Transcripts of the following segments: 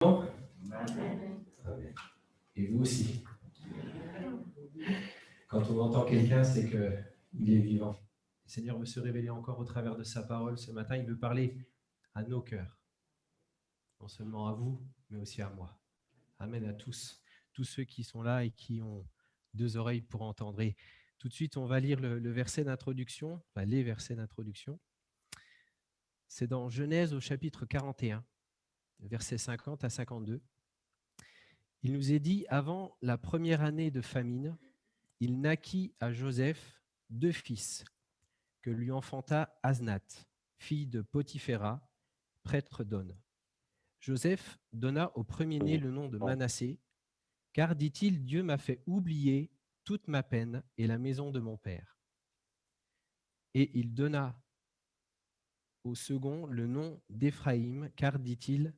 Amen. Et vous aussi. Quand on entend quelqu'un, c'est qu'il est vivant. Le Seigneur veut se révéler encore au travers de sa parole ce matin. Il veut parler à nos cœurs, non seulement à vous, mais aussi à moi. Amen à tous ceux qui sont là et qui ont deux oreilles pour entendre. Et tout de suite, on va lire le verset d'introduction, enfin les versets d'introduction. C'est dans Genèse au chapitre 41, versets 50 à 52. Il nous est dit, avant la première année de famine, il naquit à Joseph 2 fils, que lui enfanta Asnath, fille de Potiphéra, prêtre d'On. Joseph donna au premier-né le nom de Manassé, car, dit-il, Dieu m'a fait oublier toute ma peine et la maison de mon père. Et il donna au second le nom d'Éphraïm, car, dit-il,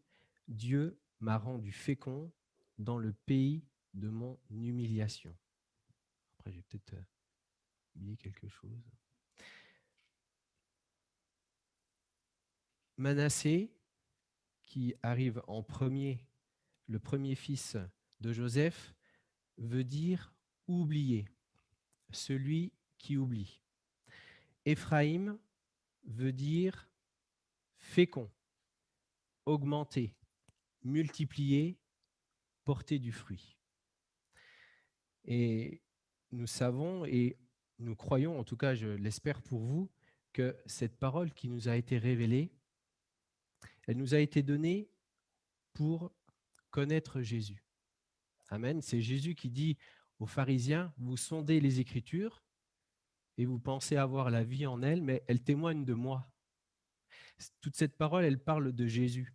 Dieu m'a rendu fécond dans le pays de mon humiliation. Après, j'ai peut-être oublié quelque chose. Manassé, qui arrive en premier, le premier fils de Joseph, veut dire oublier, celui qui oublie. Éphraïm veut dire fécond, augmenter, multiplier, porter du fruit. Et nous savons et nous croyons, en tout cas je l'espère pour vous, que cette parole qui nous a été révélée, elle nous a été donnée pour connaître Jésus. Amen. C'est Jésus qui dit aux pharisiens, vous sondez les Écritures et vous pensez avoir la vie en elles, mais elles témoignent de moi. Toute cette parole, elle parle de Jésus,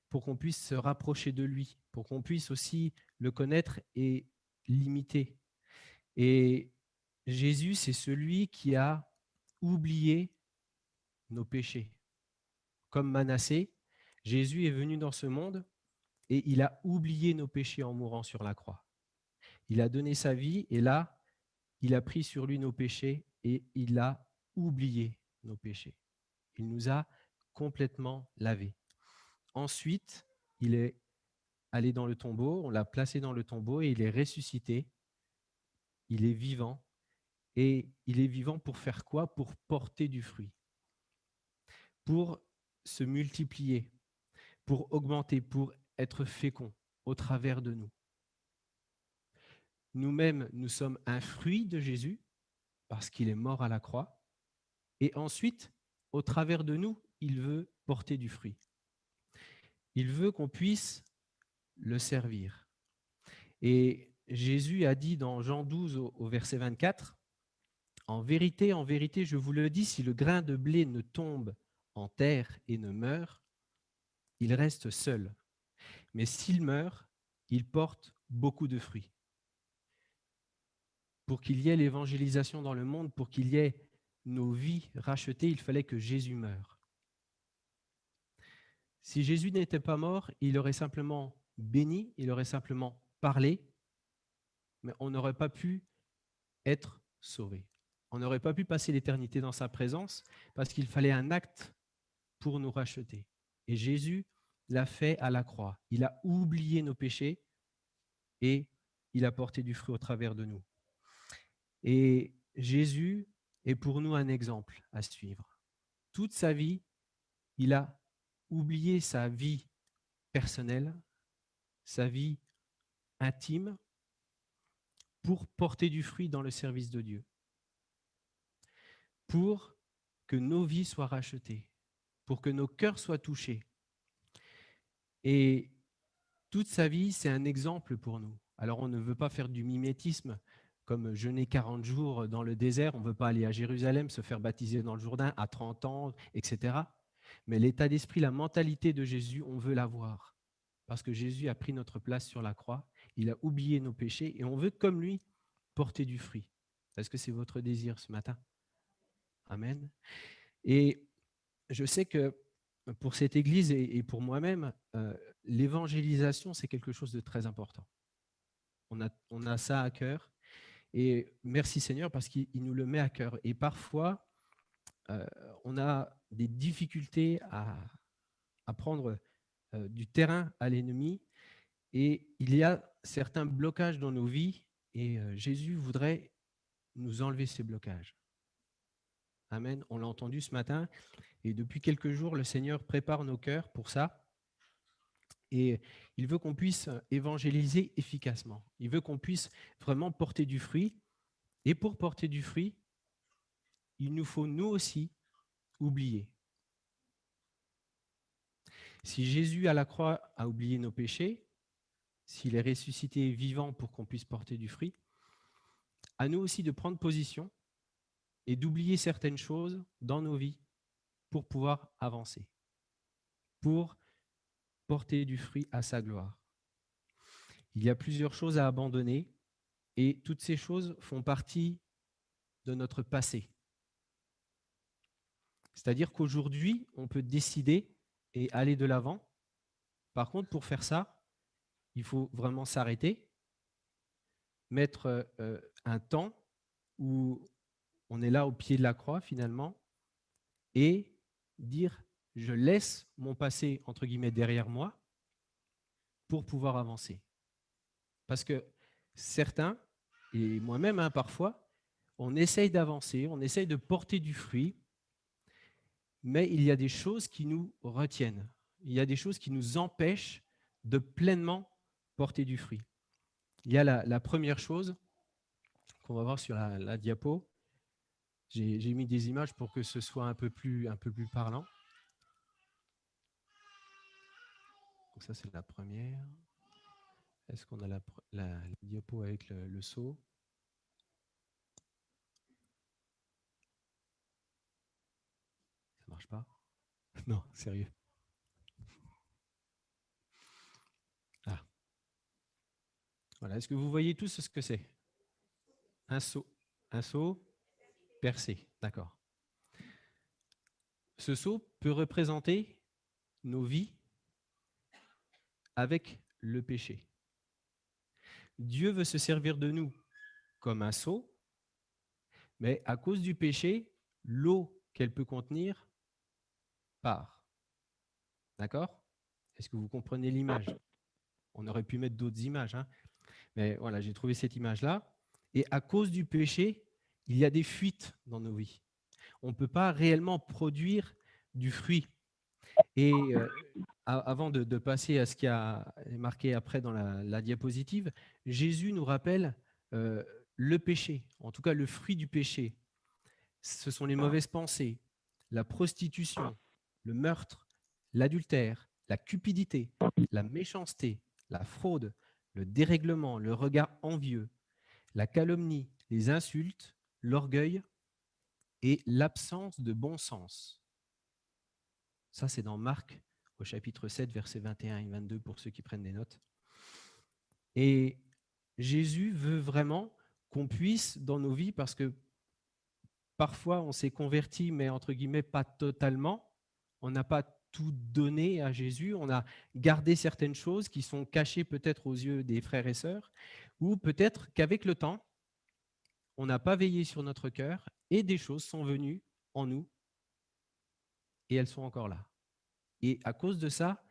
pour qu'on puisse se rapprocher de lui, pour qu'on puisse aussi le connaître et l'imiter. Et Jésus, c'est celui qui a oublié nos péchés. Comme Manassé, Jésus est venu dans ce monde et il a oublié nos péchés en mourant sur la croix. Il a donné sa vie et là, il a pris sur lui nos péchés et il a oublié nos péchés. Il nous a complètement lavés. Ensuite, il est allé dans le tombeau, on l'a placé dans le tombeau et il est ressuscité. Il est vivant. Et il est vivant pour faire quoi? Pour porter du fruit, pour se multiplier, pour augmenter, pour être fécond au travers de nous. Nous-mêmes, nous sommes un fruit de Jésus parce qu'il est mort à la croix. Et ensuite, au travers de nous, il veut porter du fruit. Il veut qu'on puisse le servir. Et Jésus a dit dans Jean 12 au verset 24, « En vérité, je vous le dis, si le grain de blé ne tombe en terre et ne meurt, il reste seul. Mais s'il meurt, il porte beaucoup de fruits. » Pour qu'il y ait l'évangélisation dans le monde, pour qu'il y ait nos vies rachetées, il fallait que Jésus meure. Si Jésus n'était pas mort, il aurait simplement béni, il aurait simplement parlé, mais on n'aurait pas pu être sauvé. On n'aurait pas pu passer l'éternité dans sa présence parce qu'il fallait un acte pour nous racheter. Et Jésus l'a fait à la croix. Il a oublié nos péchés et il a porté du fruit au travers de nous. Et Jésus est pour nous un exemple à suivre. Toute sa vie, il a oublié sa vie personnelle, sa vie intime, pour porter du fruit dans le service de Dieu, pour que nos vies soient rachetées, pour que nos cœurs soient touchés. Et toute sa vie, c'est un exemple pour nous. Alors, on ne veut pas faire du mimétisme, comme jeûner 40 jours dans le désert, on ne veut pas aller à Jérusalem, se faire baptiser dans le Jourdain à 30 ans, etc. Mais l'état d'esprit, la mentalité de Jésus, on veut l'avoir. Parce que Jésus a pris notre place sur la croix, il a oublié nos péchés et on veut, comme lui, porter du fruit. Est-ce que c'est votre désir ce matin? Amen. Et je sais que pour cette Église et pour moi-même, l'évangélisation, c'est quelque chose de très important. On a ça à cœur. Et merci Seigneur parce qu'il nous le met à cœur. Et parfois, on a des difficultés à prendre du terrain à l'ennemi et il y a certains blocages dans nos vies et Jésus voudrait nous enlever ces blocages. Amen. On l'a entendu ce matin et depuis quelques jours, le Seigneur prépare nos cœurs pour ça. Et il veut qu'on puisse évangéliser efficacement. Il veut qu'on puisse vraiment porter du fruit. Et pour porter du fruit, il nous faut nous aussi oublier. Si Jésus à la croix a oublié nos péchés, s'il est ressuscité vivant pour qu'on puisse porter du fruit, à nous aussi de prendre position et d'oublier certaines choses dans nos vies pour pouvoir avancer, pour porter du fruit à sa gloire. Il y a plusieurs choses à abandonner et toutes ces choses font partie de notre passé. C'est-à-dire qu'aujourd'hui, on peut décider et aller de l'avant. Par contre, pour faire ça, il faut vraiment s'arrêter, mettre un temps où on est là au pied de la croix finalement et dire « je laisse mon passé entre guillemets derrière moi pour pouvoir avancer ». Parce que certains, et moi-même parfois, on essaye d'avancer, on essaye de porter du fruit, mais il y a des choses qui nous retiennent. Il y a des choses qui nous empêchent de pleinement porter du fruit. Il y a la première chose qu'on va voir sur la diapo. J'ai mis des images pour que ce soit un peu plus parlant. Donc ça, c'est la première. Est-ce qu'on a la diapo avec le seau? Ça marche pas? Non, sérieux. Ah. Voilà. Est-ce que vous voyez tous ce que c'est? Un seau percé. D'accord. Ce seau peut représenter nos vies avec le péché. Dieu veut se servir de nous comme un seau, mais à cause du péché, l'eau qu'elle peut contenir part. D'accord? Est-ce que vous comprenez l'image? On aurait pu mettre d'autres images, hein, mais voilà, j'ai trouvé cette image-là. Et à cause du péché, il y a des fuites dans nos vies. On ne peut pas réellement produire du fruit. Et avant de passer à ce qui a marqué après dans la diapositive, Jésus nous rappelle le péché, en tout cas le fruit du péché. Ce sont les mauvaises pensées, la prostitution, le meurtre, l'adultère, la cupidité, la méchanceté, la fraude, le dérèglement, le regard envieux, la calomnie, les insultes, l'orgueil et l'absence de bon sens. Ça, c'est dans Marc au chapitre 7, versets 21 et 22 pour ceux qui prennent des notes. Et Jésus veut vraiment qu'on puisse dans nos vies, parce que parfois on s'est converti, mais entre guillemets pas totalement, on n'a pas tout donné à Jésus, on a gardé certaines choses qui sont cachées peut-être aux yeux des frères et sœurs, ou peut-être qu'avec le temps, on n'a pas veillé sur notre cœur et des choses sont venues en nous et elles sont encore là. Et à cause de ça,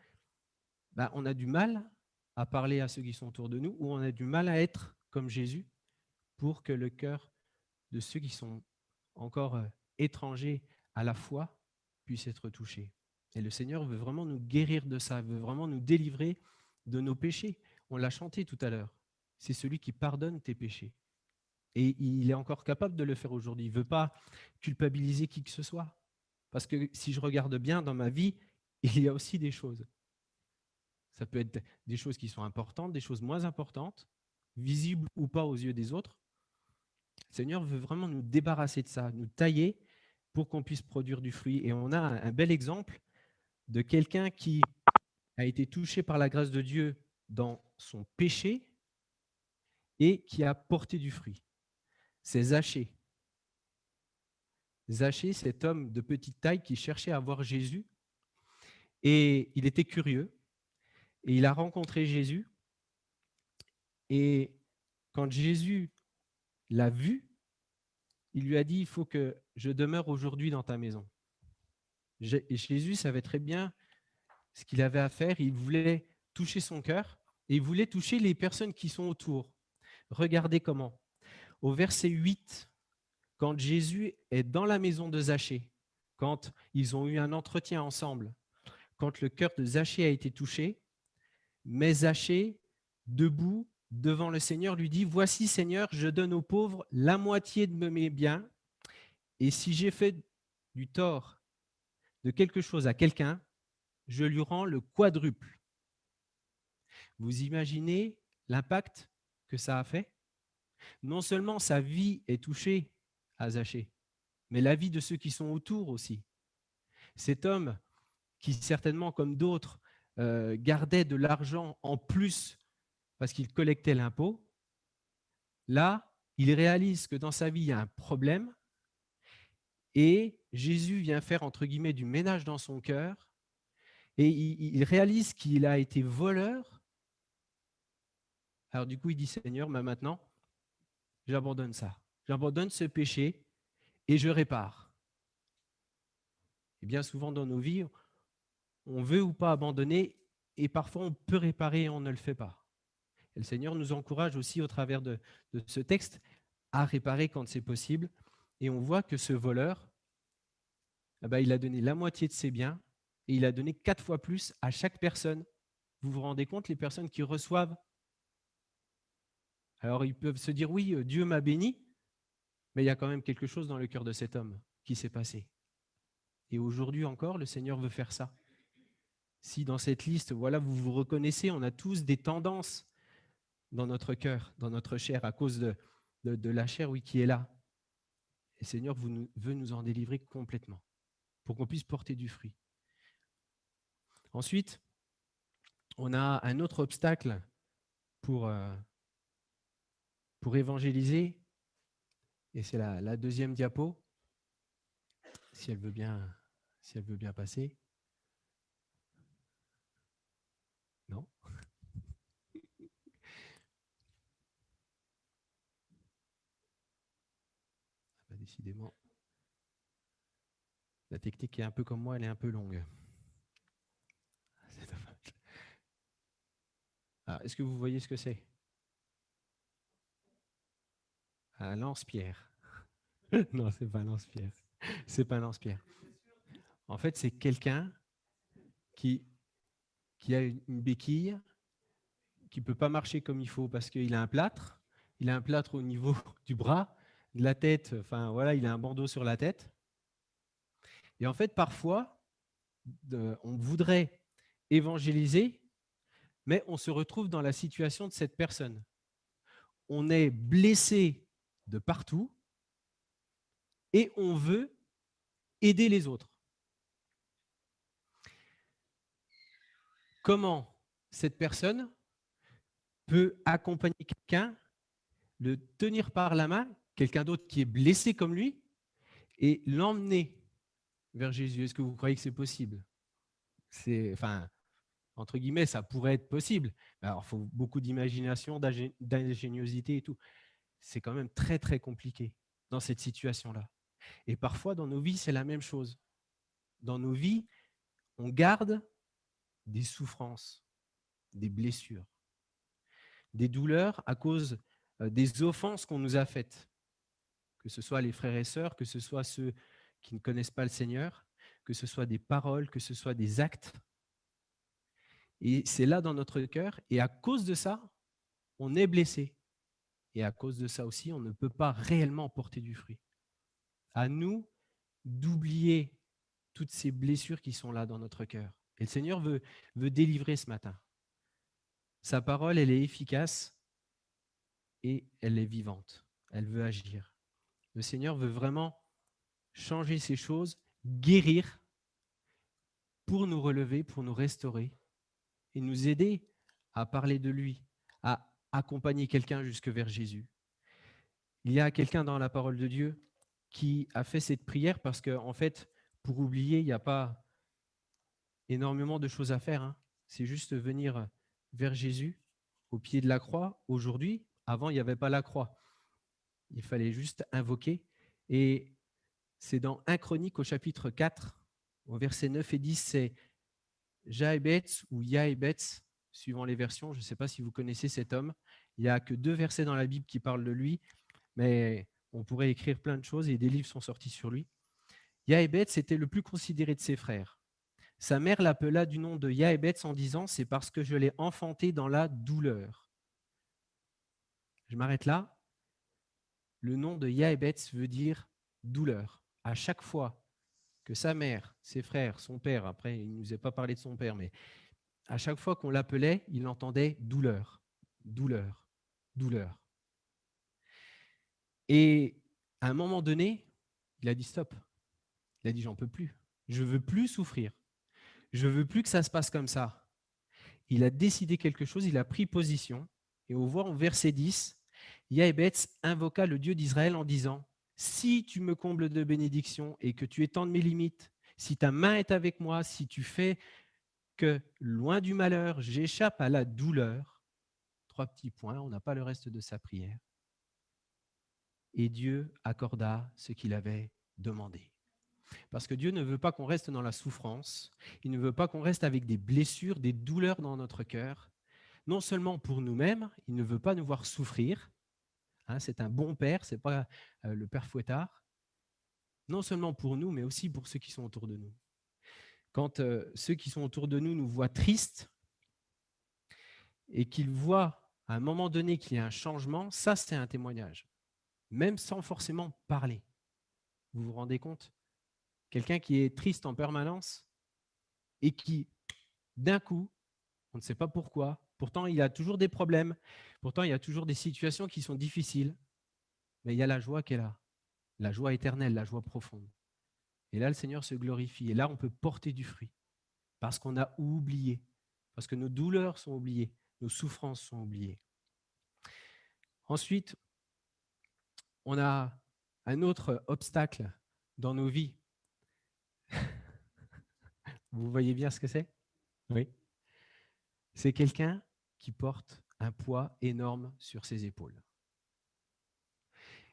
on a du mal à parler à ceux qui sont autour de nous, ou on a du mal à être comme Jésus pour que le cœur de ceux qui sont encore étrangers à la foi puisse être touché. Et le Seigneur veut vraiment nous guérir de ça, veut vraiment nous délivrer de nos péchés. On l'a chanté tout à l'heure. C'est celui qui pardonne tes péchés. Et il est encore capable de le faire aujourd'hui. Il ne veut pas culpabiliser qui que ce soit. Parce que si je regarde bien dans ma vie, il y a aussi des choses. Ça peut être des choses qui sont importantes, des choses moins importantes, visibles ou pas aux yeux des autres. Le Seigneur veut vraiment nous débarrasser de ça, nous tailler pour qu'on puisse produire du fruit. Et on a un bel exemple de quelqu'un qui a été touché par la grâce de Dieu dans son péché et qui a porté du fruit. C'est Zachée. Zachée, cet homme de petite taille qui cherchait à voir Jésus, et il était curieux, et il a rencontré Jésus, et quand Jésus l'a vu, il lui a dit « il faut que je demeure aujourd'hui dans ta maison ». Jésus savait très bien ce qu'il avait à faire. Il voulait toucher son cœur et il voulait toucher les personnes qui sont autour. Regardez comment. Au verset 8, quand Jésus est dans la maison de Zachée, quand ils ont eu un entretien ensemble, quand le cœur de Zachée a été touché, mais Zachée, debout devant le Seigneur, lui dit « Voici, Seigneur, je donne aux pauvres la moitié de mes biens, et si j'ai fait du tort de quelque chose à quelqu'un, je lui rends le quadruple. » Vous imaginez l'impact que ça a fait? Non seulement sa vie est touchée à Zachée, mais la vie de ceux qui sont autour aussi. Cet homme qui certainement, comme d'autres, gardait de l'argent en plus parce qu'il collectait l'impôt, là, il réalise que dans sa vie, il y a un problème et Jésus vient faire, entre guillemets, du ménage dans son cœur et il réalise qu'il a été voleur. Alors du coup, il dit, Seigneur, mais maintenant, j'abandonne ça. J'abandonne ce péché et je répare. Et bien souvent dans nos vies, on veut ou pas abandonner et parfois on peut réparer et on ne le fait pas. Et le Seigneur nous encourage aussi au travers de ce texte à réparer quand c'est possible. Et on voit que ce voleur, eh ben, il a donné la moitié de ses biens et il a donné 4 fois plus à chaque personne. Vous vous rendez compte, les personnes qui reçoivent? Alors ils peuvent se dire, oui, Dieu m'a béni, mais il y a quand même quelque chose dans le cœur de cet homme qui s'est passé. Et aujourd'hui encore, le Seigneur veut faire ça. Si dans cette liste, voilà, vous vous reconnaissez, on a tous des tendances dans notre cœur, dans notre chair, à cause de la chair, oui, qui est là. Et le Seigneur veut nous en délivrer complètement, pour qu'on puisse porter du fruit. Ensuite, on a un autre obstacle pour évangéliser, et c'est la deuxième diapo, si elle veut bien passer. Non. Bah, décidément, la technique est un peu comme moi, elle est un peu longue. C'est dommage. Est-ce que vous voyez ce que c'est? Un lance-pierre. Non, c'est pas un lance-pierre. C'est pas un lance-pierre. En fait, c'est quelqu'un qui a une béquille, qui ne peut pas marcher comme il faut parce qu'il a un plâtre. Il a un plâtre au niveau du bras, de la tête. Enfin, voilà, il a un bandeau sur la tête. Et en fait, parfois, on voudrait évangéliser, mais on se retrouve dans la situation de cette personne. On est blessé de partout et on veut aider les autres. Comment cette personne peut accompagner quelqu'un, le tenir par la main, quelqu'un d'autre qui est blessé comme lui, et l'emmener vers Jésus? Est-ce que vous croyez que c'est possible? Enfin, entre guillemets, ça pourrait être possible. Alors, il faut beaucoup d'imagination, d'ingéniosité et tout. C'est quand même très, très compliqué dans cette situation-là. Et parfois, dans nos vies, c'est la même chose. Dans nos vies, on garde des souffrances, des blessures, des douleurs à cause des offenses qu'on nous a faites, que ce soit les frères et sœurs, que ce soit ceux qui ne connaissent pas le Seigneur, que ce soit des paroles, que ce soit des actes. Et c'est là dans notre cœur, et à cause de ça, on est blessé. Et à cause de ça aussi, on ne peut pas réellement porter du fruit. À nous d'oublier toutes ces blessures qui sont là dans notre cœur. Et le Seigneur veut délivrer ce matin. Sa parole, elle est efficace et elle est vivante. Elle veut agir. Le Seigneur veut vraiment changer ces choses, guérir pour nous relever, pour nous restaurer et nous aider à parler de lui, à accompagner quelqu'un jusque vers Jésus. Il y a quelqu'un dans la parole de Dieu qui a fait cette prière parce qu'en fait, pour oublier, il n'y a pas énormément de choses à faire. Hein. C'est juste venir vers Jésus au pied de la croix. Aujourd'hui, avant, il n'y avait pas la croix. Il fallait juste invoquer. Et c'est dans 1 Chronique au chapitre 4, au verset 9 et 10, c'est Jaébetz ou Yaébetz, suivant les versions. Je ne sais pas si vous connaissez cet homme. Il n'y a que 2 versets dans la Bible qui parlent de lui, mais on pourrait écrire plein de choses et des livres sont sortis sur lui. Yaébetz était le plus considéré de ses frères. Sa mère l'appela du nom de Yaébetz en disant « C'est parce que je l'ai enfanté dans la douleur ». Je m'arrête là. Le nom de Yaébetz veut dire douleur. À chaque fois que sa mère, ses frères, son père, après il ne nous a pas parlé de son père, mais à chaque fois qu'on l'appelait, il entendait douleur, douleur, douleur. Et à un moment donné, il a dit stop. Il a dit j'en peux plus. Je veux plus souffrir. Je veux plus que ça se passe comme ça. Il a décidé quelque chose, il a pris position. Et on voit en verset 10, Yaébetz invoqua le Dieu d'Israël en disant si tu me combles de bénédictions et que tu étendes mes limites, si ta main est avec moi, si tu fais que, loin du malheur, j'échappe à la douleur, 3 petits points, on n'a pas le reste de sa prière. Et Dieu accorda ce qu'il avait demandé. Parce que Dieu ne veut pas qu'on reste dans la souffrance, il ne veut pas qu'on reste avec des blessures, des douleurs dans notre cœur. Non seulement pour nous-mêmes, il ne veut pas nous voir souffrir, hein, c'est un bon père, ce n'est pas le père fouettard, non seulement pour nous, mais aussi pour ceux qui sont autour de nous. Quand ceux qui sont autour de nous nous voient tristes et qu'ils voient à un moment donné qu'il y a un changement, ça c'est un témoignage, même sans forcément parler. Vous vous rendez compte? Quelqu'un qui est triste en permanence et qui, d'un coup, on ne sait pas pourquoi, pourtant il a toujours des problèmes, pourtant il y a toujours des situations qui sont difficiles, mais il y a la joie qui est là, la joie éternelle, la joie profonde. Et là, le Seigneur se glorifie. Et là, on peut porter du fruit parce qu'on a oublié, parce que nos douleurs sont oubliées, nos souffrances sont oubliées. Ensuite, on a un autre obstacle dans nos vies. Vous voyez bien ce que c'est? Oui. C'est quelqu'un qui porte un poids énorme sur ses épaules.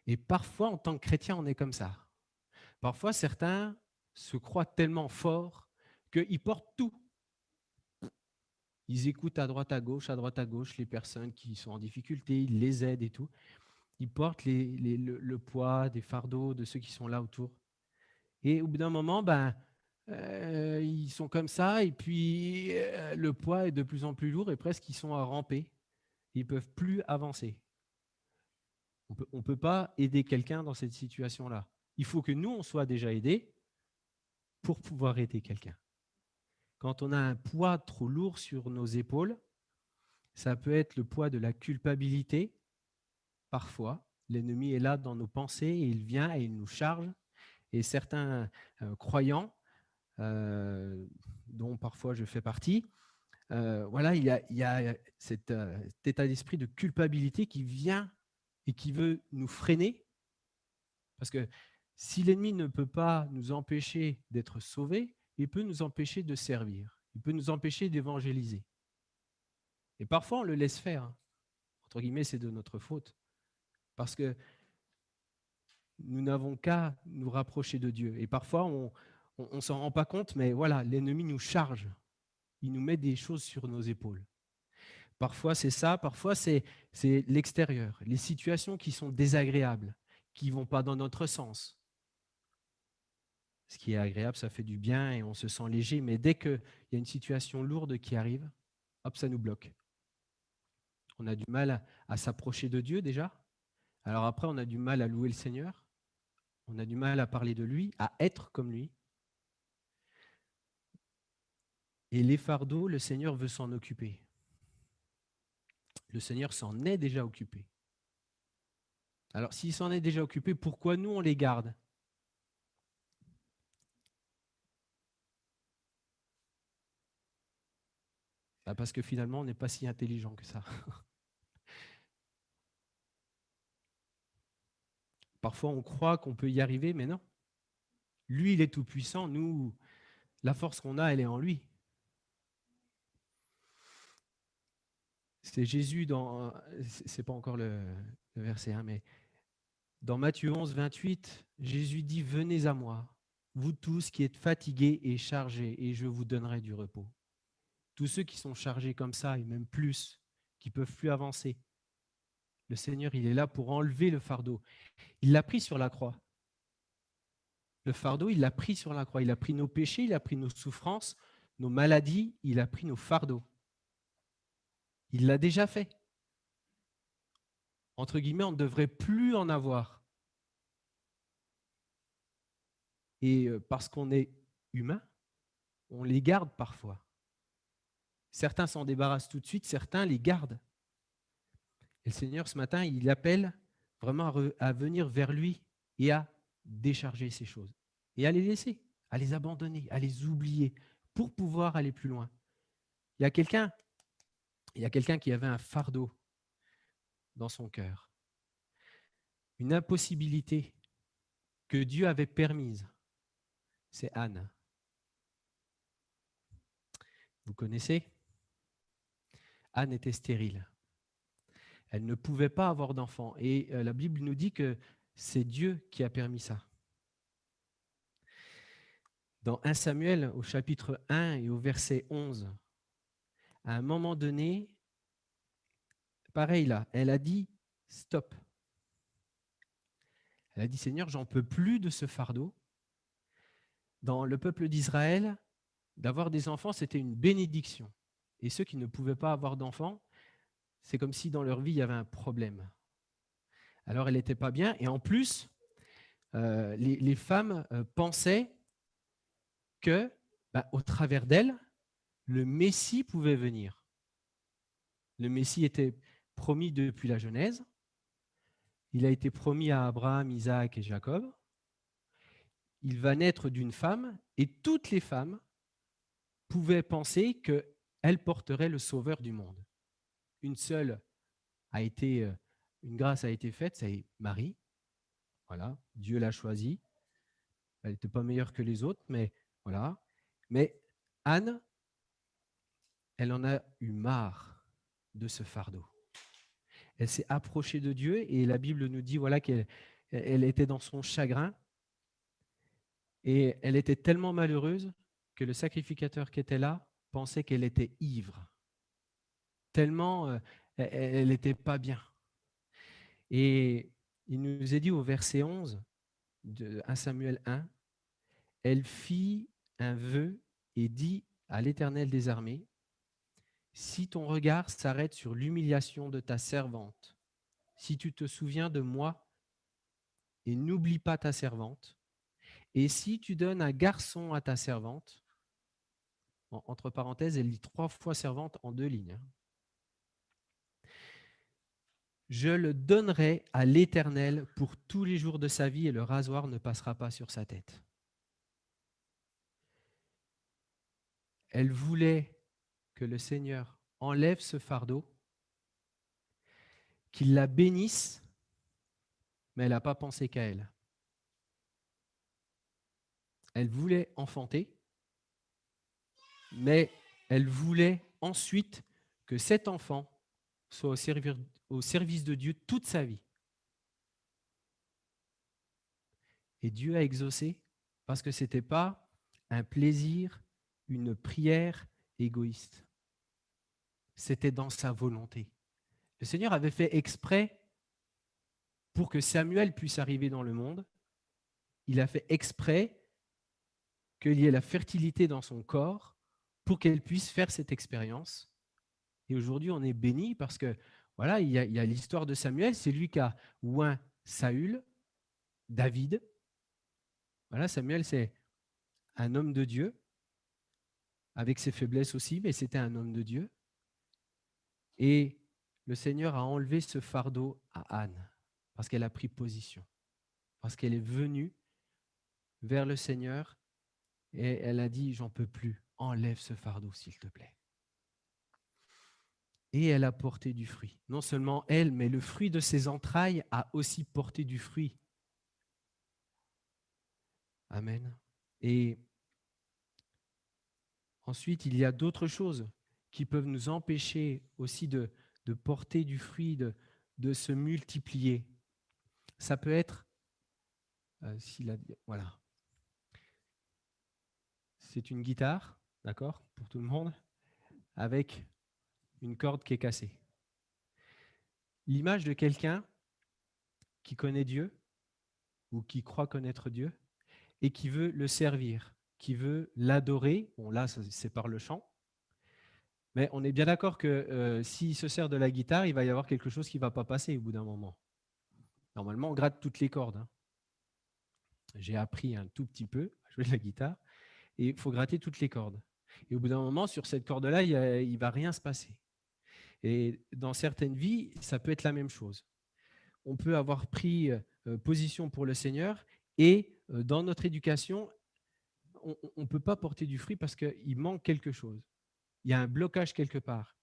Et parfois, en tant que chrétien, on est comme ça. Parfois, certains se croient tellement forts qu'ils portent tout. Ils écoutent à droite, à gauche, les personnes qui sont en difficulté, ils les aident et tout. Ils portent le poids des fardeaux de ceux qui sont là autour. Et au bout d'un moment, ils sont comme ça, et puis le poids est de plus en plus lourd, et presque ils sont à ramper. Ils ne peuvent plus avancer. On ne peut pas aider quelqu'un dans cette situation-là. Il faut que nous, on soit déjà aidés pour pouvoir aider quelqu'un. Quand on a un poids trop lourd sur nos épaules, ça peut être le poids de la culpabilité. Parfois, l'ennemi est là dans nos pensées, et il vient et il nous charge. Et certains croyants, dont parfois je fais partie, voilà, il y a cet état d'esprit de culpabilité qui vient et qui veut nous freiner. Parce que si l'ennemi ne peut pas nous empêcher d'être sauvés, il peut nous empêcher de servir. Il peut nous empêcher d'évangéliser. Et parfois, on le laisse faire. Hein. Entre guillemets, c'est de notre faute. Parce que nous n'avons qu'à nous rapprocher de Dieu. Et parfois, on ne s'en rend pas compte, mais voilà, l'ennemi nous charge. Il nous met des choses sur nos épaules. Parfois, c'est ça. Parfois, c'est l'extérieur. Les situations qui sont désagréables, qui ne vont pas dans notre sens. Ce qui est agréable, ça fait du bien et on se sent léger. Mais dès qu'il y a une situation lourde qui arrive, hop, ça nous bloque. On a du mal à s'approcher de Dieu déjà. Alors après, on a du mal à louer le Seigneur. On a du mal à parler de lui, à être comme lui. Et les fardeaux, le Seigneur veut s'en occuper. Le Seigneur s'en est déjà occupé. Alors s'il s'en est déjà occupé, pourquoi nous, on les garde? Parce que finalement, on n'est pas si intelligent que ça. Parfois, on croit qu'on peut y arriver, mais non. Lui, il est tout puissant. Nous, la force qu'on a, elle est en lui. C'est Jésus dans, c'est pas encore le verset 1, mais dans Matthieu 11, 28, Jésus dit « Venez à moi, vous tous qui êtes fatigués et chargés, et je vous donnerai du repos. » tous ceux qui sont chargés comme ça, et même plus, qui ne peuvent plus avancer. Le Seigneur, il est là pour enlever le fardeau. Il l'a pris sur la croix. Le fardeau, il l'a pris sur la croix. Il a pris nos péchés, il a pris nos souffrances, nos maladies, il a pris nos fardeaux. Il l'a déjà fait. Entre guillemets, on ne devrait plus en avoir. Et parce qu'on est humain, on les garde parfois. Certains s'en débarrassent tout de suite, certains les gardent. Et le Seigneur, ce matin, il appelle vraiment à venir vers lui et à décharger ces choses. Et à les laisser, à les abandonner, à les oublier pour pouvoir aller plus loin. Il y a quelqu'un qui avait un fardeau dans son cœur, une impossibilité que Dieu avait permise. C'est Anne. Vous connaissez ? Anne était stérile. Elle ne pouvait pas avoir d'enfant. Et la Bible nous dit que c'est Dieu qui a permis ça. Dans 1 Samuel, au chapitre 1 et au verset 11, à un moment donné, pareil là, elle a dit « stop ». Elle a dit « Seigneur, j'en peux plus de ce fardeau ». Dans le peuple d'Israël, d'avoir des enfants, c'était une bénédiction. Et ceux qui ne pouvaient pas avoir d'enfants, c'est comme si dans leur vie, il y avait un problème. Alors, elle n'était pas bien. Et en plus, les femmes pensaient que, au travers d'elle, le Messie pouvait venir. Le Messie était promis depuis la Genèse. Il a été promis à Abraham, Isaac et Jacob. Il va naître d'une femme et toutes les femmes pouvaient penser qu'elle porterait le sauveur du monde. Une seule a été, une grâce a été faite, c'est Marie. Voilà, Dieu l'a choisie. Elle n'était pas meilleure que les autres, mais voilà. Mais Anne, elle en a eu marre de ce fardeau. Elle s'est approchée de Dieu et la Bible nous dit voilà, qu'elle était dans son chagrin et elle était tellement malheureuse que le sacrificateur qui était là pensait qu'elle était ivre. Tellement elle n'était pas bien. Et il nous est dit au verset 11 de 1 Samuel 1, elle fit un vœu et dit à l'Éternel des armées, si ton regard s'arrête sur l'humiliation de ta servante, si tu te souviens de moi et n'oublie pas ta servante, et si tu donnes un garçon à ta servante, entre parenthèses, elle dit 3 fois servante en 2 lignes, je le donnerai à l'Éternel pour tous les jours de sa vie et le rasoir ne passera pas sur sa tête. Elle voulait que le Seigneur enlève ce fardeau, qu'il la bénisse, mais elle n'a pas pensé qu'à elle. Elle voulait enfanter, mais elle voulait ensuite que cet enfant soit au service de Dieu toute sa vie. Et Dieu a exaucé parce que ce n'était pas un plaisir, une prière égoïste. C'était dans sa volonté. Le Seigneur avait fait exprès pour que Samuel puisse arriver dans le monde. Il a fait exprès qu'il y ait la fertilité dans son corps pour qu'elle puisse faire cette expérience. Et aujourd'hui, on est béni parce que voilà, il y a l'histoire de Samuel, c'est lui qui a oint Saül, David. Voilà, Samuel, c'est un homme de Dieu, avec ses faiblesses aussi, mais c'était un homme de Dieu. Et le Seigneur a enlevé ce fardeau à Anne, parce qu'elle a pris position, parce qu'elle est venue vers le Seigneur et elle a dit, j'en peux plus, enlève ce fardeau s'il te plaît. Et elle a porté du fruit. Non seulement elle, mais le fruit de ses entrailles a aussi porté du fruit. Amen. Et ensuite, il y a d'autres choses qui peuvent nous empêcher aussi de porter du fruit, de se multiplier. Ça peut être, voilà, c'est une guitare, d'accord, pour tout le monde. avec une corde qui est cassée. L'image de quelqu'un qui connaît Dieu ou qui croit connaître Dieu et qui veut le servir, qui veut l'adorer. Bon, là, c'est par le chant. Mais on est bien d'accord que s'il se sert de la guitare, il va y avoir quelque chose qui ne va pas passer au bout d'un moment. Normalement, on gratte toutes les cordes. Hein. J'ai appris un tout petit peu à jouer de la guitare et il faut gratter toutes les cordes. Et au bout d'un moment, sur cette corde-là, il ne va rien se passer. Et dans certaines vies, ça peut être la même chose. On peut avoir pris position pour le Seigneur et dans notre éducation, on ne peut pas porter du fruit parce qu'il manque quelque chose. Il y a un blocage quelque part.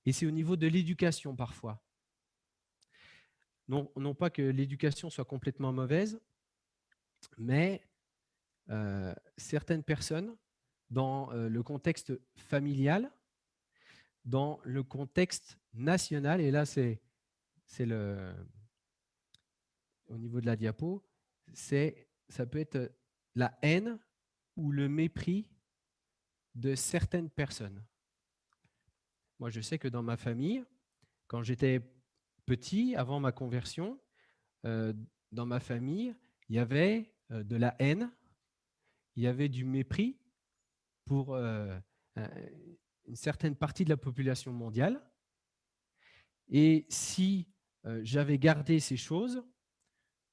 Et c'est au niveau de l'éducation parfois. Non pas que l'éducation soit complètement mauvaise, mais certaines personnes, dans le contexte familial, dans le contexte national, et là c'est au niveau de la diapo, ça peut être la haine ou le mépris de certaines personnes. Moi, je sais que dans ma famille, quand j'étais petit, avant ma conversion, dans ma famille, il y avait de la haine, il y avait du mépris pour une certaine partie de la population mondiale. Et si j'avais gardé ces choses,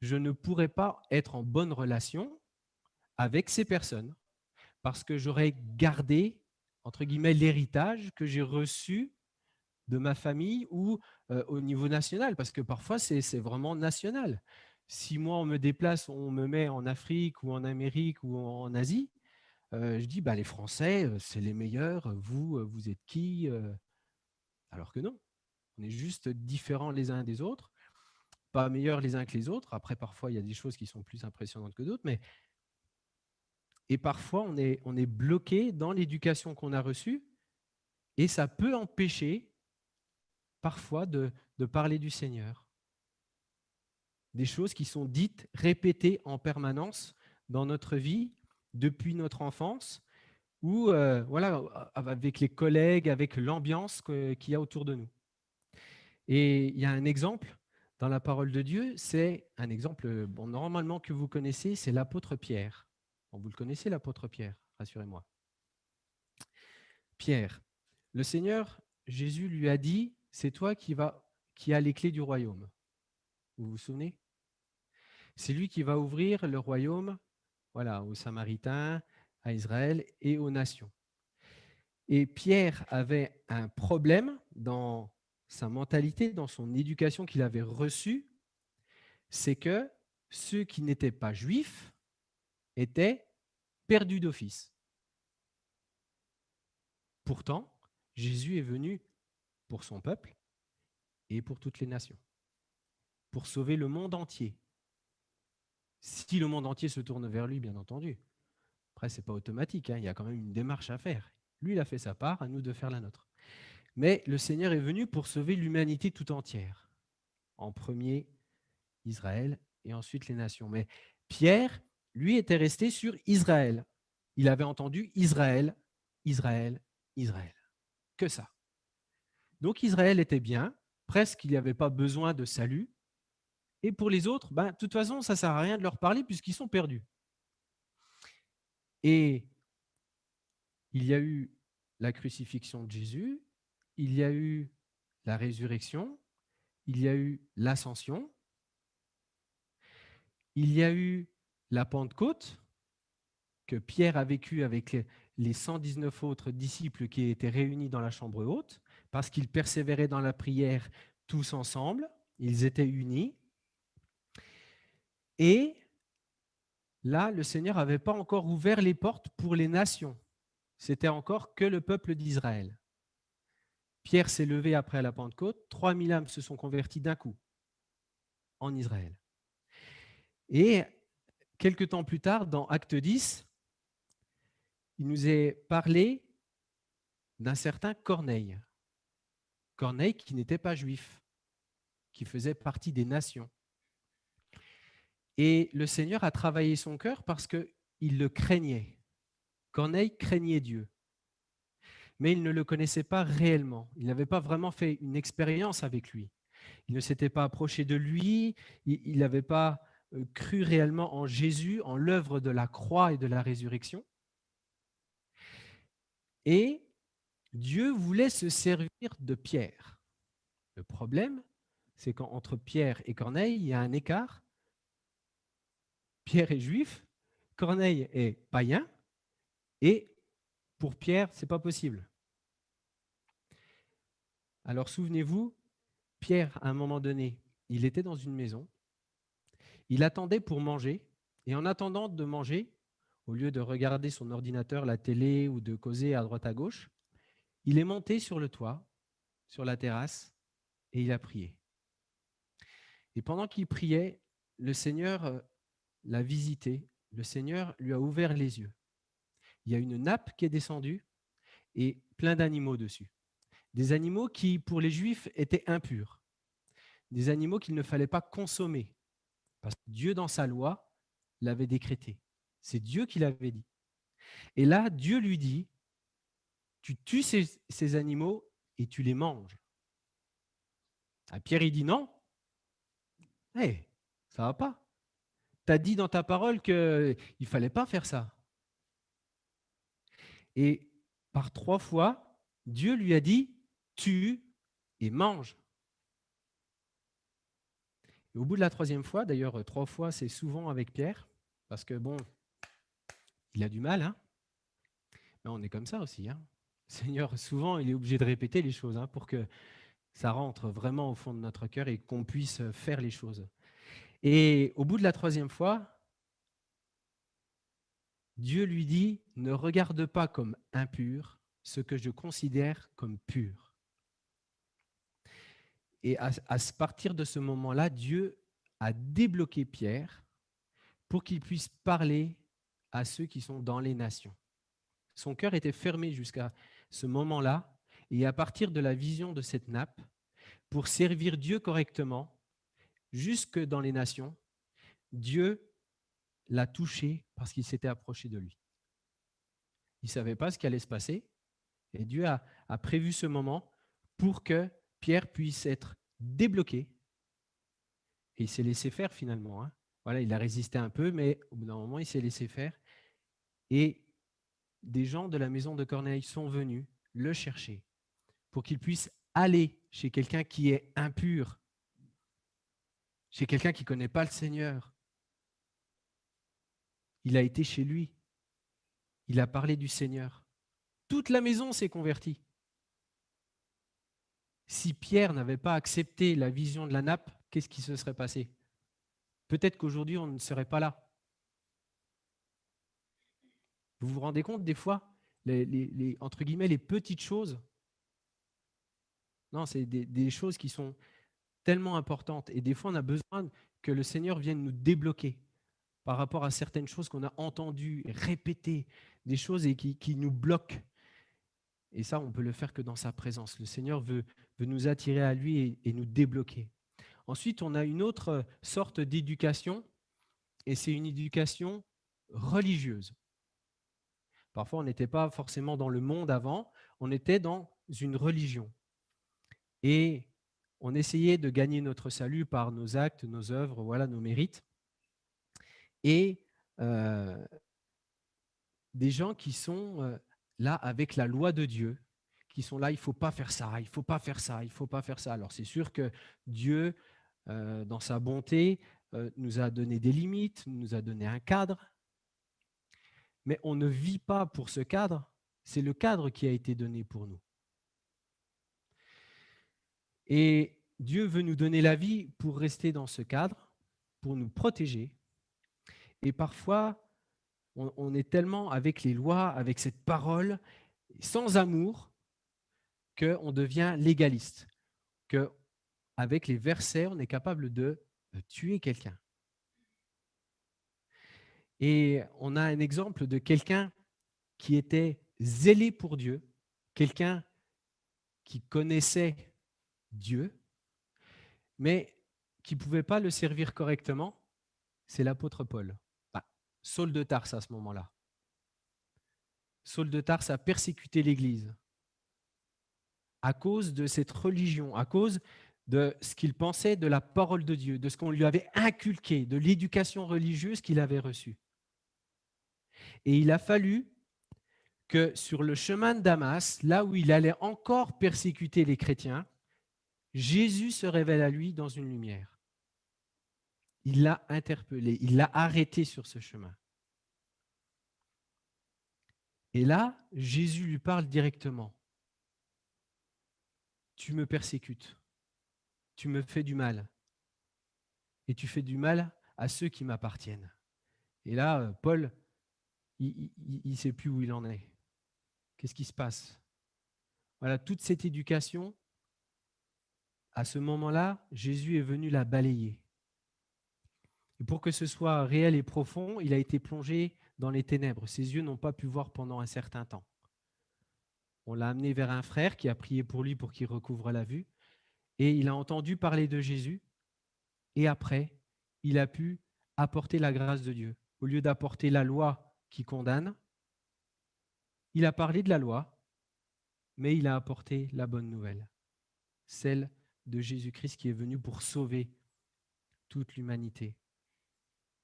je ne pourrais pas être en bonne relation avec ces personnes parce que j'aurais gardé, entre guillemets, l'héritage que j'ai reçu de ma famille ou au niveau national, parce que parfois, c'est vraiment national. Si moi, on me déplace, on me met en Afrique ou en Amérique ou en Asie, je dis, bah, les Français, c'est les meilleurs, vous êtes qui alors que non, on est juste différents les uns des autres, pas meilleurs les uns que les autres. Après, parfois, il y a des choses qui sont plus impressionnantes que d'autres, mais et parfois, on est bloqué dans l'éducation qu'on a reçue et ça peut empêcher parfois de parler du Seigneur. Des choses qui sont dites, répétées en permanence dans notre vie depuis notre enfance ou voilà, avec les collègues, avec l'ambiance qu'il y a autour de nous. Et il y a un exemple dans la parole de Dieu, c'est un exemple bon, normalement que vous connaissez, c'est l'apôtre Pierre. Bon, vous le connaissez, l'apôtre Pierre, rassurez-moi. Pierre, le Seigneur, Jésus lui a dit, c'est toi qui as les clés du royaume. Vous vous souvenez? C'est lui qui va ouvrir le royaume voilà, aux Samaritains, à Israël et aux nations. Et Pierre avait un problème dans sa mentalité, dans son éducation qu'il avait reçue, c'est que ceux qui n'étaient pas juifs étaient perdus d'office. Pourtant, Jésus est venu pour son peuple et pour toutes les nations, pour sauver le monde entier. Si le monde entier se tourne vers lui, bien entendu. Après, ce n'est pas automatique, hein, il y a quand même une démarche à faire. Lui, il a fait sa part, à nous de faire la nôtre. Mais le Seigneur est venu pour sauver l'humanité tout entière. En premier, Israël et ensuite les nations. Mais Pierre, lui, était resté sur Israël. Il avait entendu Israël, Israël, Israël. Que ça. Donc Israël était bien, presque il n'y avait pas besoin de salut. Et pour les autres, de toute façon, ça ne sert à rien de leur parler puisqu'ils sont perdus. Et il y a eu la crucifixion de Jésus, il y a eu la résurrection, il y a eu l'ascension, il y a eu la Pentecôte, que Pierre a vécu avec les 119 autres disciples qui étaient réunis dans la chambre haute, parce qu'ils persévéraient dans la prière tous ensemble, ils étaient unis. Et là, le Seigneur n'avait pas encore ouvert les portes pour les nations. C'était encore que le peuple d'Israël. Pierre s'est levé après la Pentecôte, 3000 âmes se sont converties d'un coup en Israël. Et quelques temps plus tard, dans Acte 10, il nous est parlé d'un certain Corneille. Corneille qui n'était pas juif, qui faisait partie des nations. Et le Seigneur a travaillé son cœur parce qu'il le craignait. Corneille craignait Dieu. mais il ne le connaissait pas réellement. Il n'avait pas vraiment fait une expérience avec lui. Il ne s'était pas approché de lui, il n'avait pas cru réellement en Jésus, en l'œuvre de la croix et de la résurrection. Et Dieu voulait se servir de Pierre. Le problème, c'est qu'entre Pierre et Corneille, il y a un écart. Pierre est juif, Corneille est païen, et pour Pierre, ce n'est pas possible. Alors souvenez-vous, Pierre, à un moment donné, il était dans une maison, il attendait pour manger, et en attendant de manger, au lieu de regarder son ordinateur, la télé ou de causer à droite à gauche, il est monté sur le toit, sur la terrasse, et il a prié. Et pendant qu'il priait, le Seigneur l'a visité, le Seigneur lui a ouvert les yeux. Il y a une nappe qui est descendue et plein d'animaux dessus. Des animaux qui, pour les Juifs, étaient impurs. Des animaux qu'il ne fallait pas consommer, parce que Dieu, dans sa loi, l'avait décrété. C'est Dieu qui l'avait dit. Et là, Dieu lui dit, tu tues ces animaux et tu les manges. Ah, Pierre, il dit non. Hey, ça va pas. Tu as dit dans ta parole qu'il ne fallait pas faire ça. Et par 3 fois, Dieu lui a dit, tue et mange. Et au bout de la 3e fois, d'ailleurs 3 fois, c'est souvent avec Pierre, parce que bon, il a du mal, hein. Mais on est comme ça aussi, hein. Le Seigneur, souvent, il est obligé de répéter les choses pour que ça rentre vraiment au fond de notre cœur et qu'on puisse faire les choses. Et au bout de la 3e fois, Dieu lui dit, ne regarde pas comme impur ce que je considère comme pur. Et à partir de ce moment-là, Dieu a débloqué Pierre pour qu'il puisse parler à ceux qui sont dans les nations. Son cœur était fermé jusqu'à ce moment-là, et à partir de la vision de cette nappe, pour servir Dieu correctement, jusque dans les nations, Dieu l'a touché parce qu'il s'était approché de lui. Il ne savait pas ce qui allait se passer, et Dieu a prévu ce moment pour que Pierre puisse être débloqué, et il s'est laissé faire finalement. Voilà, il a résisté un peu, mais au bout d'un moment, il s'est laissé faire, et des gens de la maison de Corneille sont venus le chercher pour qu'il puisse aller chez quelqu'un qui est impur, chez quelqu'un qui ne connaît pas le Seigneur. Il a été chez lui. Il a parlé du Seigneur. Toute la maison s'est convertie. Si Pierre n'avait pas accepté la vision de la nappe, qu'est-ce qui se serait passé? Peut-être qu'aujourd'hui, on ne serait pas là. Vous vous rendez compte des fois, entre guillemets, les petites choses? Non, c'est des choses qui sont tellement importantes. Et des fois, on a besoin que le Seigneur vienne nous débloquer par rapport à certaines choses qu'on a entendues, répétées, des choses et qui nous bloquent. Et ça, on peut le faire que dans sa présence. Le Seigneur veut nous attirer à lui et nous débloquer. Ensuite, on a une autre sorte d'éducation, et c'est une éducation religieuse. Parfois, on n'était pas forcément dans le monde avant, on était dans une religion. Et on essayait de gagner notre salut par nos actes, nos œuvres, voilà, nos mérites. Et des gens qui sont là avec la loi de Dieu, qui sont là, il ne faut pas faire ça, il ne faut pas faire ça, il ne faut pas faire ça. Alors c'est sûr que Dieu, dans sa bonté, nous a donné des limites, nous a donné un cadre, mais on ne vit pas pour ce cadre, c'est le cadre qui a été donné pour nous. Et Dieu veut nous donner la vie pour rester dans ce cadre, pour nous protéger. Et parfois, on est tellement avec les lois, avec cette parole, sans amour, qu'on devient légaliste, qu'avec les versets, on est capable de tuer quelqu'un. Et on a un exemple de quelqu'un qui était zélé pour Dieu, quelqu'un qui connaissait Dieu, mais qui ne pouvait pas le servir correctement, c'est l'apôtre Paul. Saul de Tarse à ce moment-là. Saul de Tarse a persécuté l'Église. à cause de cette religion, à cause de ce qu'il pensait de la parole de Dieu, de ce qu'on lui avait inculqué, de l'éducation religieuse qu'il avait reçue. Et il a fallu que sur le chemin de Damas, là où il allait encore persécuter les chrétiens, Jésus se révèle à lui dans une lumière. Il l'a interpellé, il l'a arrêté sur ce chemin. Et là, Jésus lui parle directement. Tu me persécutes, tu me fais du mal, et tu fais du mal à ceux qui m'appartiennent. Et là, Paul, il ne sait plus où il en est. Qu'est-ce qui se passe? Voilà, toute cette éducation, à ce moment-là, Jésus est venu la balayer. Et pour que ce soit réel et profond, il a été plongé dans les ténèbres. Ses yeux n'ont pas pu voir pendant un certain temps. On l'a amené vers un frère qui a prié pour lui pour qu'il recouvre la vue. Et il a entendu parler de Jésus. Et après, il a pu apporter la grâce de Dieu. Au lieu d'apporter la loi qui condamne, il a parlé de la loi, mais il a apporté la bonne nouvelle, celle de Jésus-Christ qui est venu pour sauver toute l'humanité.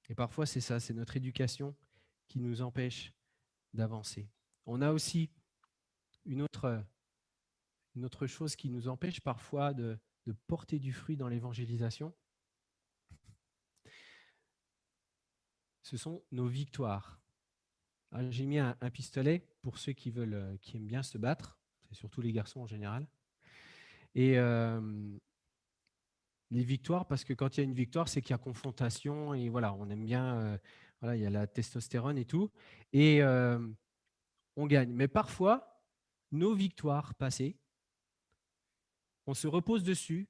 Et parfois, c'est ça, c'est notre éducation qui nous empêche d'avancer. On a aussi une autre chose qui nous empêche parfois de porter du fruit dans l'évangélisation. Ce sont nos victoires. J'ai mis un pistolet pour ceux qui aiment bien se battre, c'est surtout les garçons en général. Et les victoires, parce que quand il y a une victoire, c'est qu'il y a confrontation et voilà, on aime bien, voilà, il y a la testostérone et tout, et on gagne. Mais parfois, nos victoires passées, on se repose dessus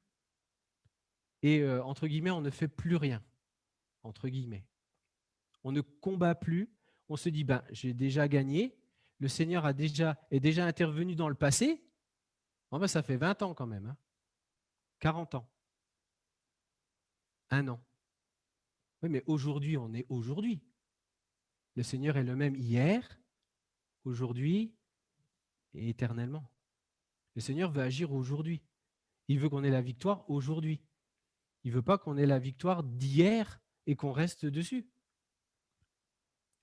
et entre guillemets, on ne fait plus rien. Entre guillemets, on ne combat plus. On se dit, ben, j'ai déjà gagné. Le Seigneur est déjà intervenu dans le passé. Bon, ben, ça fait 20 ans quand même, hein, 40 ans, 1 an. Oui, mais aujourd'hui, on est aujourd'hui. Le Seigneur est le même hier, aujourd'hui et éternellement. Le Seigneur veut agir aujourd'hui. Il veut qu'on ait la victoire aujourd'hui. Il ne veut pas qu'on ait la victoire d'hier et qu'on reste dessus.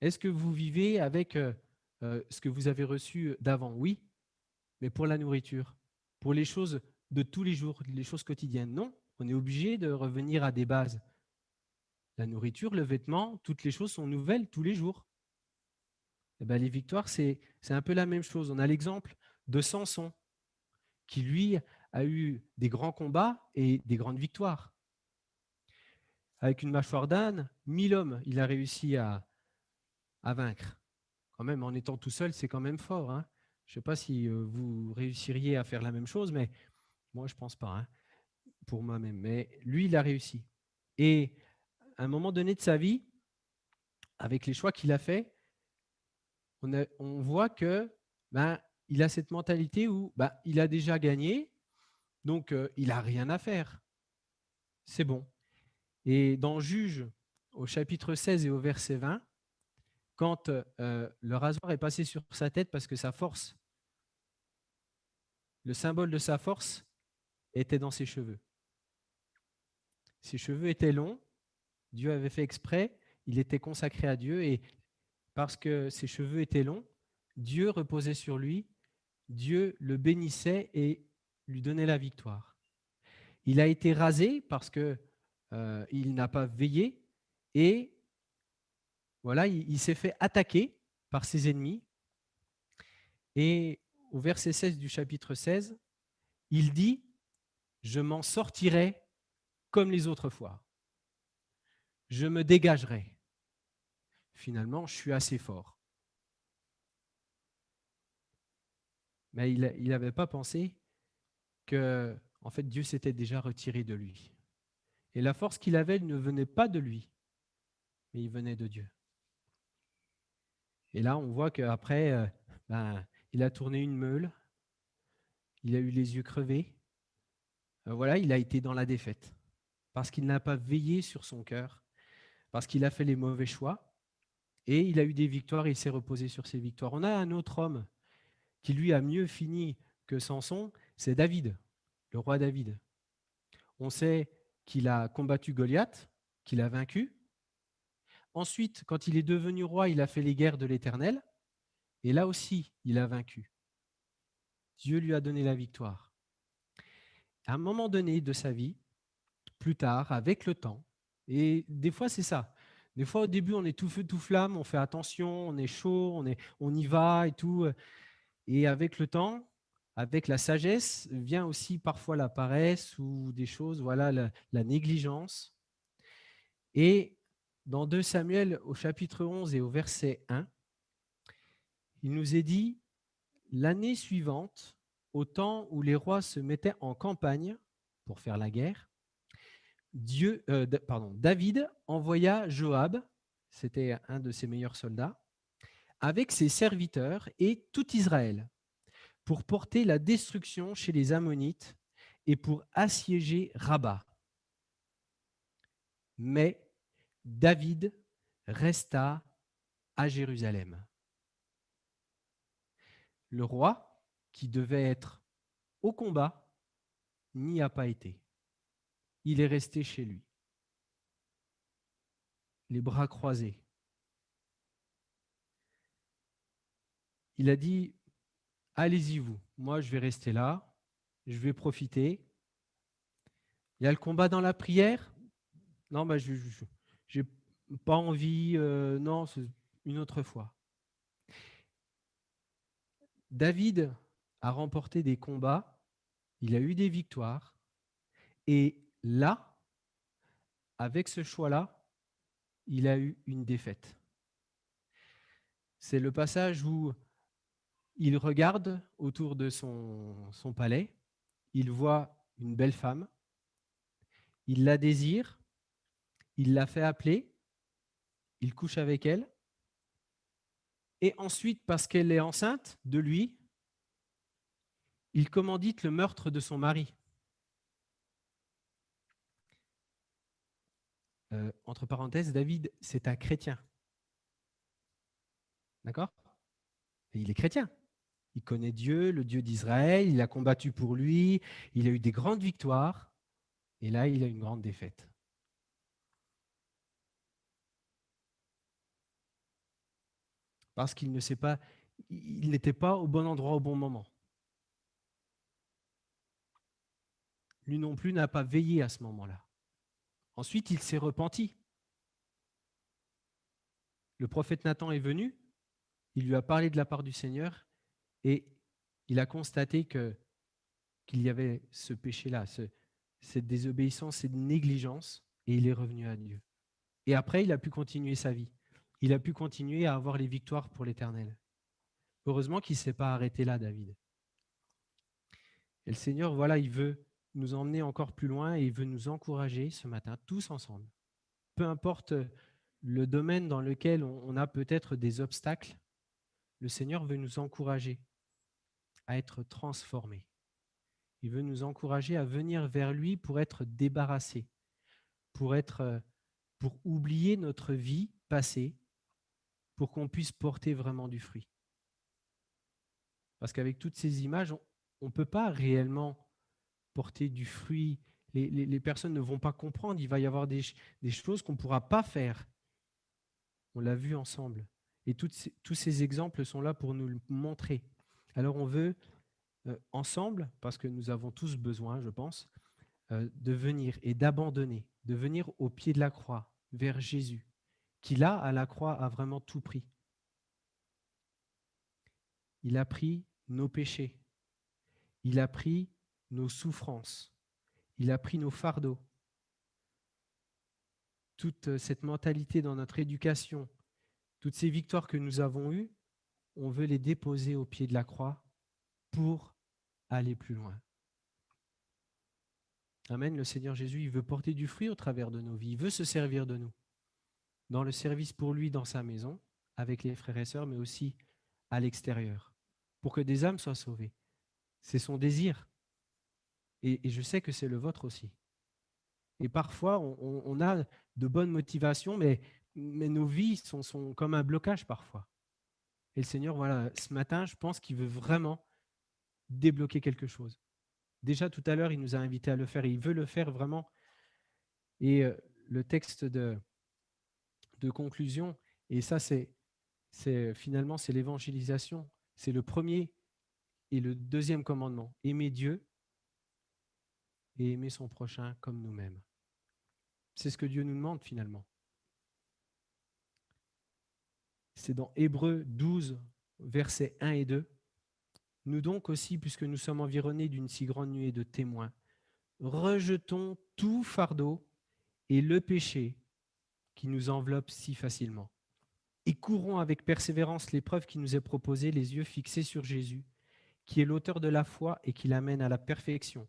Est-ce que vous vivez avec ce que vous avez reçu d'avant? Oui, mais pour la nourriture, pour les choses de tous les jours, les choses quotidiennes, non. On est obligé de revenir à des bases. La nourriture, le vêtement, toutes les choses sont nouvelles tous les jours. Eh bien, les victoires, c'est un peu la même chose. On a l'exemple de Samson, qui lui a eu des grands combats et des grandes victoires. Avec une mâchoire d'âne, 1000 hommes, il a réussi à vaincre. Quand même, en étant tout seul, c'est quand même fort, hein. Je ne sais pas si vous réussiriez à faire la même chose, mais moi, je ne pense pas, hein, pour moi-même. Mais lui, il a réussi. Et à un moment donné de sa vie, avec les choix qu'il a faits, on voit que il a cette mentalité où il a déjà gagné, donc il n'a rien à faire. C'est bon. Et dans Juge, au chapitre 16 et au verset 20, quand le rasoir est passé sur sa tête parce que sa force, le symbole de sa force, était dans ses cheveux. Ses cheveux étaient longs, Dieu avait fait exprès, il était consacré à Dieu et parce que ses cheveux étaient longs, Dieu reposait sur lui, Dieu le bénissait et lui donnait la victoire. Il a été rasé parce que il n'a pas veillé et voilà, il s'est fait attaquer par ses ennemis. Et au verset 16 du chapitre 16, il dit « Je m'en sortirai comme les autres fois. Je me dégagerai. Finalement, je suis assez fort. » Mais il n'avait pas pensé que en fait, Dieu s'était déjà retiré de lui. Et la force qu'il avait ne venait pas de lui, mais il venait de Dieu. Et là, on voit qu'après, il a tourné une meule, il a eu les yeux crevés. Voilà, il a été dans la défaite parce qu'il n'a pas veillé sur son cœur, parce qu'il a fait les mauvais choix et il a eu des victoires et il s'est reposé sur ses victoires. On a un autre homme qui, lui, a mieux fini que Samson, c'est David, le roi David. On sait qu'il a combattu Goliath, qu'il a vaincu. Ensuite, quand il est devenu roi, il a fait les guerres de l'Éternel. Et là aussi, il a vaincu. Dieu lui a donné la victoire. À un moment donné de sa vie, plus tard, avec le temps, et des fois c'est ça. Des fois au début on est tout feu, tout flamme, on fait attention, on est chaud, on y va et tout. Et avec le temps, avec la sagesse, vient aussi parfois la paresse ou des choses, voilà, la négligence. Et dans 2 Samuel au chapitre 11 et au verset 1, il nous est dit, l'année suivante, au temps où les rois se mettaient en campagne pour faire la guerre, David envoya Joab, c'était un de ses meilleurs soldats, avec ses serviteurs et tout Israël, pour porter la destruction chez les Ammonites et pour assiéger Rabat. Mais David resta à Jérusalem. Le roi, qui devait être au combat, n'y a pas été. Il est resté chez lui, les bras croisés. Il a dit, allez-y vous, moi je vais rester là, je vais profiter. Il y a le combat dans la prière. Non, bah, je n'ai pas envie, non, c'est une autre fois. David a remporté des combats, il a eu des victoires, et là, avec ce choix-là, il a eu une défaite. C'est le passage où il regarde autour de son palais, il voit une belle femme, il la désire, il la fait appeler, il couche avec elle, et ensuite, parce qu'elle est enceinte de lui, il commandite le meurtre de son mari. Entre parenthèses, David, c'est un chrétien. D'accord? Et il est chrétien. Il connaît Dieu, le Dieu d'Israël, il a combattu pour lui, il a eu des grandes victoires, et là, il a une grande défaite. Parce qu'il ne sait pas, il n'était pas au bon endroit au bon moment. Lui non plus n'a pas veillé à ce moment-là. Ensuite, il s'est repenti. Le prophète Nathan est venu, il lui a parlé de la part du Seigneur, et il a constaté qu'il y avait ce péché-là, cette désobéissance, cette négligence, et il est revenu à Dieu. Et après, il a pu continuer sa vie. Il a pu continuer à avoir les victoires pour l'Éternel. Heureusement qu'il ne s'est pas arrêté là, David. Et le Seigneur, voilà, il veut nous emmener encore plus loin et il veut nous encourager ce matin, tous ensemble. Peu importe le domaine dans lequel on a peut-être des obstacles, le Seigneur veut nous encourager à être transformés. Il veut nous encourager à venir vers lui pour être débarrassés, pour oublier notre vie passée, pour qu'on puisse porter vraiment du fruit. Parce qu'avec toutes ces images, on ne peut pas réellement porter du fruit. Les personnes ne vont pas comprendre. Il va y avoir des choses qu'on ne pourra pas faire. On l'a vu ensemble. Et tous ces exemples sont là pour nous le montrer. Alors on veut ensemble, parce que nous avons tous besoin, je pense, de venir et d'abandonner, de venir au pied de la croix, vers Jésus, qui là, à la croix, a vraiment tout pris. Il a pris nos péchés. Il a pris nos souffrances. Il a pris nos fardeaux. Toute cette mentalité dans notre éducation, toutes ces victoires que nous avons eues, on veut les déposer au pied de la croix pour aller plus loin. Amen. Le Seigneur Jésus, il veut porter du fruit au travers de nos vies. Il veut se servir de nous. Dans le service pour lui, dans sa maison, avec les frères et sœurs, mais aussi à l'extérieur, pour que des âmes soient sauvées. C'est son désir. Et je sais que c'est le vôtre aussi. Et parfois, on a de bonnes motivations, mais nos vies sont comme un blocage parfois. Et le Seigneur, voilà, ce matin, je pense qu'il veut vraiment débloquer quelque chose. Déjà tout à l'heure, il nous a invités à le faire et il veut le faire vraiment. Et le texte de conclusion, et ça finalement c'est l'évangélisation, c'est le premier et le deuxième commandement, aimer Dieu et aimer son prochain comme nous-mêmes. C'est ce que Dieu nous demande finalement. C'est dans Hébreux 12, versets 1 et 2. Nous donc aussi, puisque nous sommes environnés d'une si grande nuée de témoins, rejetons tout fardeau et le péché qui nous enveloppe si facilement. Et courons avec persévérance l'épreuve qui nous est proposée, les yeux fixés sur Jésus, qui est l'auteur de la foi et qui l'amène à la perfection.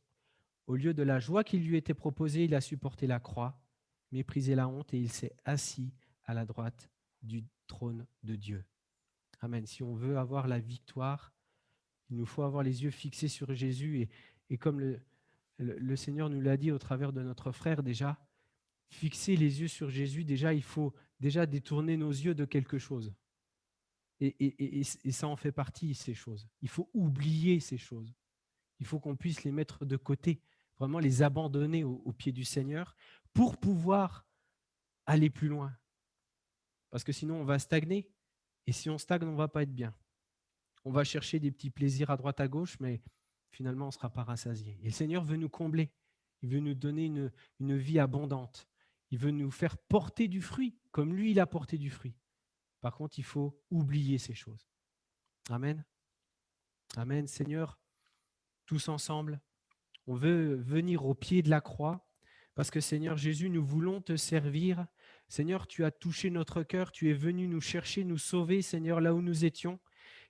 Au lieu de la joie qui lui était proposée, il a supporté la croix, méprisé la honte et il s'est assis à la droite du trône de Dieu. Amen. Si on veut avoir la victoire, il nous faut avoir les yeux fixés sur Jésus et comme le Seigneur nous l'a dit au travers de notre frère déjà, fixer les yeux sur Jésus, déjà il faut déjà détourner nos yeux de quelque chose. Et ça en fait partie, ces choses. Il faut oublier ces choses. Il faut qu'on puisse les mettre de côté, vraiment les abandonner au pied du Seigneur pour pouvoir aller plus loin. Parce que sinon, on va stagner. Et si on stagne, on ne va pas être bien. On va chercher des petits plaisirs à droite à gauche, mais finalement, on ne sera pas rassasié. Et le Seigneur veut nous combler. Il veut nous donner une vie abondante. Il veut nous faire porter du fruit, comme lui, il a porté du fruit. Par contre, il faut oublier ces choses. Amen. Amen. Seigneur, tous ensemble, on veut venir au pied de la croix parce que Seigneur Jésus, nous voulons te servir. Seigneur, tu as touché notre cœur, tu es venu nous chercher, nous sauver, Seigneur, là où nous étions.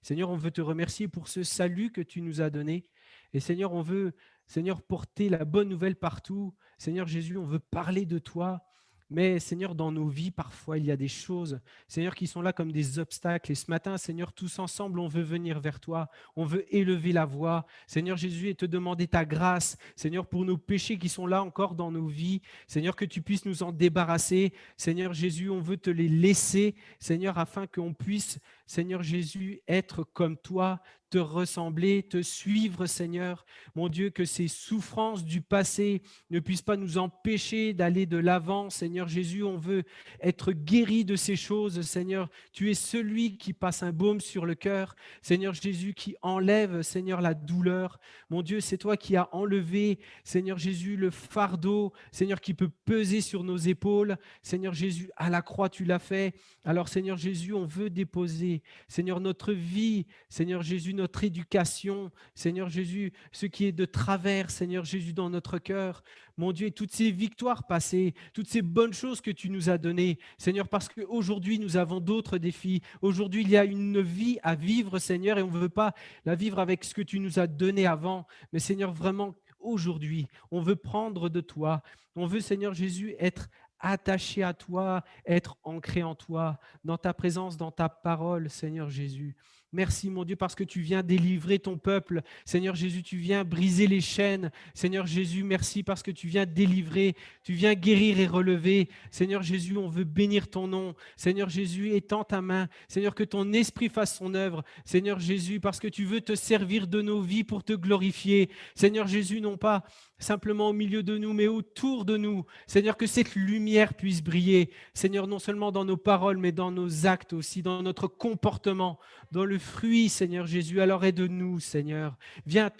Seigneur, on veut te remercier pour ce salut que tu nous as donné. Et Seigneur, on veut, Seigneur, porter la bonne nouvelle partout. Seigneur Jésus, on veut parler de toi. Mais Seigneur, dans nos vies, parfois, il y a des choses, Seigneur, qui sont là comme des obstacles. Et ce matin, Seigneur, tous ensemble, on veut venir vers toi. On veut élever la voix. Seigneur Jésus, et te demander ta grâce. Seigneur, pour nos péchés qui sont là encore dans nos vies. Seigneur, que tu puisses nous en débarrasser. Seigneur Jésus, on veut te les laisser. Seigneur, afin qu'on puisse, Seigneur Jésus, être comme toi, te ressembler, te suivre, Seigneur. Mon Dieu, que ces souffrances du passé ne puissent pas nous empêcher d'aller de l'avant. Seigneur Jésus, on veut être guéri de ces choses. Seigneur, tu es celui qui passe un baume sur le cœur. Seigneur Jésus, qui enlève, Seigneur, la douleur. Mon Dieu, c'est toi qui as enlevé, Seigneur Jésus, le fardeau, Seigneur, qui peut peser sur nos épaules. Seigneur Jésus, à la croix, tu l'as fait. Alors, Seigneur Jésus, on veut déposer, Seigneur, notre vie, Seigneur Jésus, notre éducation, Seigneur Jésus, ce qui est de travers, Seigneur Jésus, dans notre cœur. Mon Dieu, et toutes ces victoires passées, toutes ces bonnes choses que tu nous as données, Seigneur, parce qu'aujourd'hui, nous avons d'autres défis. Aujourd'hui, il y a une vie à vivre, Seigneur, et on ne veut pas la vivre avec ce que tu nous as donné avant. Mais Seigneur, vraiment, aujourd'hui, on veut prendre de toi. On veut, Seigneur Jésus, être attaché à toi, être ancré en toi, dans ta présence, dans ta parole, Seigneur Jésus. Merci, mon Dieu, parce que tu viens délivrer ton peuple. Seigneur Jésus, tu viens briser les chaînes. Seigneur Jésus, merci parce que tu viens délivrer, tu viens guérir et relever. Seigneur Jésus, on veut bénir ton nom. Seigneur Jésus, étends ta main. Seigneur, que ton esprit fasse son œuvre. Seigneur Jésus, parce que tu veux te servir de nos vies pour te glorifier. Seigneur Jésus, non pas simplement au milieu de nous, mais autour de nous. Seigneur, que cette lumière puisse briller. Seigneur, non seulement dans nos paroles, mais dans nos actes aussi, dans notre comportement, dans le fruit, Seigneur Jésus. Alors aide-nous, Seigneur. Viens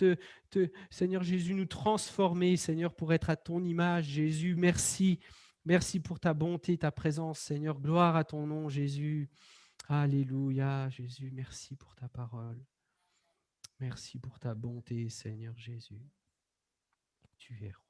Seigneur Jésus, nous transformer, Seigneur, pour être à ton image. Jésus, merci. Merci pour ta bonté, ta présence, Seigneur. Gloire à ton nom, Jésus. Alléluia, Jésus. Merci pour ta parole. Merci pour ta bonté, Seigneur Jésus. Tu es roi.